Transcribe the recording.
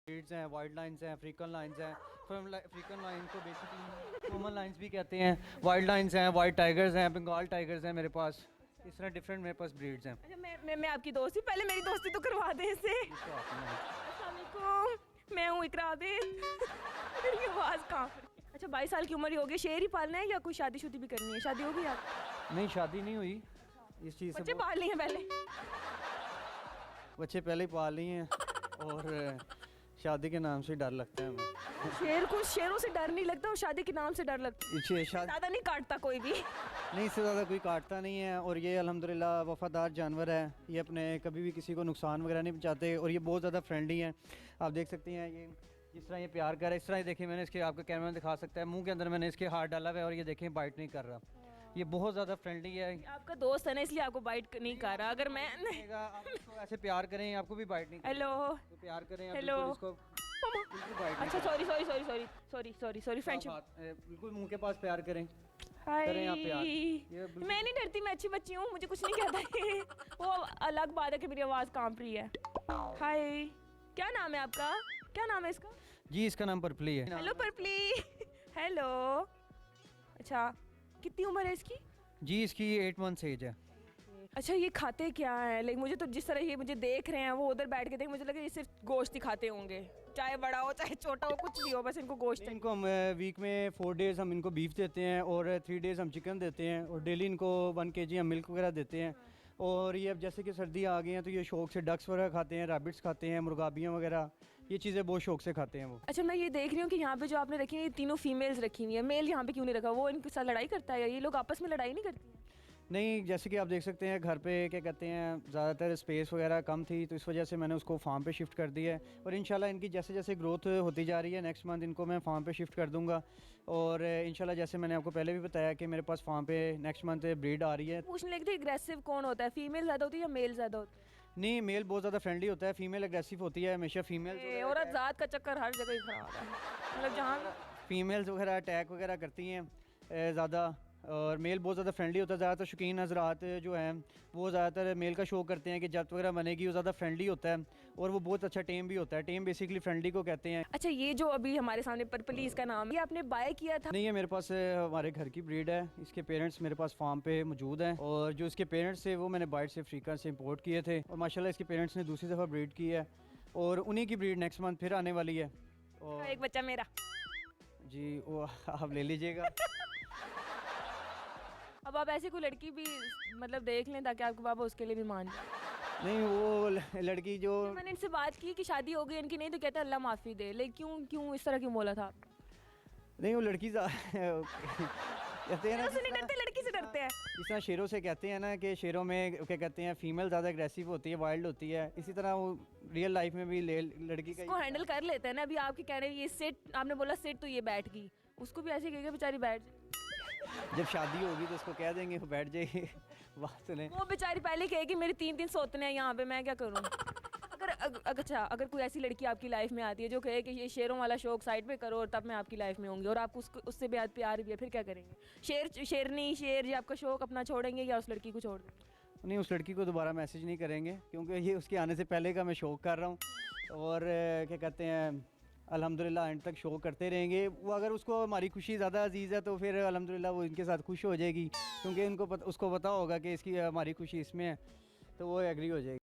Breeds हैं, white lines हैं, African lions हैं। अफ्रीकन लाइन को बेसिकली कॉमन लाइन्स भी कहते हैं। वाइट लाइन्स हैं, वाइट टाइगर्स हैं, बंगाल टाइगर्स हैं मेरे पास। इस तरह डिफरेंट मेरे पास ब्रीड्स हैं। अच्छा मैं आपकी दोस्त हूँ, पहले मेरी दोस्ती तो करवा दें इससे। अस्सलाम वालेकुम, मैं हूँ इकरा आबिद। मेरी आवाज़ कहाँ पर? अच्छा 22 साल की उम्र ही हो गई, शेर ही पालना है या कोई शादी भी करनी है? शादी होगी आप? नहीं, शादी नहीं हुई इस चीज़ से। बच्चे पाल लिए हैं पहले? बच्चे पहले ही पाल लिए हैं और शादी के नाम से डर लगता है हमें। शेर को शेरों से डर नहीं लगता और शादी के नाम से डर लगता है। ज़्यादा नहीं काटता कोई भी? नहीं, इससे ज़्यादा कोई काटता नहीं है और ये अल्हम्दुलिल्लाह वफ़ादार जानवर है। ये अपने कभी भी किसी को नुकसान वगैरह नहीं पहुंचाते और ये बहुत ज़्यादा फ्रेंडली हैं। आप देख सकते हैं ये जिस तरह ये प्यार कर रहा है, इस तरह ही देखिए, मैंने इसके आपका कैमरा में दिखा सकता है, मुंह के अंदर मैंने इसके हाथ डाला हुआ है और ये देखें बाइट नहीं कर रहा। ये बहुत ज़्यादा फ्रेंडली है। आपका दोस्त है ना, इसलिए आपको बाइट नहीं कर रहा। अगर मैं आप इसको ऐसे प्यार करें आपको भी बाइट नहीं करेगा। हेलो तो प्यार करें आप हेलो। बिल्कुल इसको बिल्कुल बाइट नहीं अच्छा करें। Sorry friendship. बिल्कुल मुंह के पास प्यार करें। हाय, करें आप प्यार। ये बिल्कुल- मैं नहीं डरती, मैं अच्छी बच्ची हूँ, मुझे कुछ नहीं कहता है। वो अलग बात है कि मेरी आवाज़ कांप रही है। हाय, क्या नाम है आपका? क्या नाम है इसका? जी, इसका नाम पर्पली है। Hello purply. हेलो। अच्छा, कितनी उम्र है इसकी? जी, इसकी 8 मंथ्स एज है। अच्छा, ये खाते क्या है? लाइक मुझे तो जिस तरह ये मुझे देख रहे हैं, वो उधर बैठ के देख, मुझे लगा ये सिर्फ गोश्त ही खाते होंगे, चाहे बड़ा हो चाहे छोटा हो, कुछ भी हो, बस इनको गोश्त चाहिए। इनको हम वीक में 4 डेज़ हम इनको बीफ देते हैं और 3 डेज़ हम चिकन देते हैं और डेली इनको 1 kg हम मिल्क वगैरह देते हैं। और ये अब जैसे कि सर्दी आ गई हैं तो ये शौक से डक्स वगैरह खाते हैं, रैबिट्स खाते हैं, मुर्गाबियाँ वगैरह, ये चीज़ें बहुत शौक से खाते हैं वो। अच्छा, मैं ये देख रही हूँ कि यहाँ पे जो आपने रखी है, ये तीनों फीमेल्स रखी हुई है, मेल यहाँ पे क्यों नहीं रखा? वो इनके साथ लड़ाई करता है या ये लोग आपस में लड़ाई नहीं करती हैं? नहीं, जैसे कि आप देख सकते हैं घर पे क्या कहते हैं, ज़्यादातर स्पेस वगैरह कम थी तो इस वजह से मैंने उसको फार्म पे शिफ्ट कर दिया है और इंशाल्लाह इनकी जैसे जैसे ग्रोथ होती जा रही है नेक्स्ट मंथ इनको मैं फार्म पे शिफ्ट कर दूंगा। और इंशाल्लाह जैसे मैंने आपको पहले भी बताया कि मेरे पास फार्म पे नेक्स्ट मंथ ब्रीड आ रही है। पूछने लगी थी, एग्रेसिव कौन होता है, फीमेल ज़्यादा होती है या मेल ज़्यादा होता है? नहीं, मेल बहुत ज़्यादा फ्रेंडली होता है, फीमेल एग्रेसिव होती है हमेशा। औरत ज़ात का चक्कर हर जगह ही खराब है, मतलब जहाँ फीमेल्स वगैरह अटैक वगैरह करती हैं ज़्यादा और मेल बहुत ज़्यादा फ्रेंडली होता है। ज़्यादातर शौकीन हज़रात जो हैं वो ज़्यादातर मेल का शो करते हैं कि जब वगैरह बनेगी वो ज़्यादा फ्रेंडली होता है और वो बहुत अच्छा टेम भी होता है। टेम बेसिकली फ्रेंडली को कहते हैं। अच्छा, ये जो अभी हमारे सामने पर्पली इसका नाम है, ये आपने बाय किया था? नहीं, है मेरे पास हमारे घर की ब्रीड है। इसके पेरेंट्स मेरे पास फार्म पे मौजूद हैं और जो इसके पेरेंट्स थे वो मैंने बाइट से अफ्रीका से इंपोर्ट किए थे और माशाल्लाह इसके पेरेंट्स ने दूसरी दफ़ा ब्रीड की है और उन्हीं की ब्रीड नेक्स्ट मंथ फिर आने वाली है। और एक बच्चा मेरा। जी, वो आप ले लीजिएगा। अब आप ऐसी कोई लड़की भी मतलब देख लें ताकि आपके पापा उसके लिए भी मान जाए। नहीं, वो लड़की जो मैंने इनसे बात की कि शादी हो गई इनकी, नहीं तो कहते अल्लाह माफ़ी दे, लेकिन क्यों इस तरह क्यों बोला था? नहीं, वो लड़की कहते हैं ना, से नहीं डरते, लड़की से डरते हैं। जिस तरह शेरों से कहते हैं ना कि शेरों में क्या कहते हैं फीमेल ज़्यादा एग्रेसिव होती है, वाइल्ड होती है, इसी तरह वो रियल लाइफ में भी लड़की का उसको हैंडल कर लेते हैं ना। अभी आपके कह रहे हैं ये सिट, आपने बोला सिट तो ये बैठ गई, उसको भी ऐसे कहेगा बेचारी बैठ जाए। जब शादी होगी तो उसको कह देंगे वो बैठ जाएगी। बात सुने। वो बेचारी पहले कहेगी मेरे 3 सोतने हैं यहाँ पे, मैं क्या करूँ? अच्छा, अगर कोई ऐसी लड़की आपकी लाइफ में आती है जो कहे कि ये शेरों वाला शौक साइड पे करो और तब मैं आपकी लाइफ में होंगी और आपको उससे भी प्यार भी है, फिर क्या करेंगे? शेरनी शेर जी आपका शौक अपना छोड़ेंगे या उस लड़की को छोड़ देंगे? नहीं, उस लड़की को दोबारा मैसेज नहीं करेंगे क्योंकि ये उसके आने से पहले का मैं शौक कर रहा हूँ और क्या कहते हैं अल्हम्दुलिल्लाह एंड तक शो करते रहेंगे। वो अगर उसको हमारी खुशी ज़्यादा अजीज़ है तो फिर अल्हम्दुलिल्लाह वो इनके साथ खुश हो जाएगी क्योंकि उसको पता होगा कि इसकी हमारी खुशी इसमें है तो वो एग्री हो जाएगी।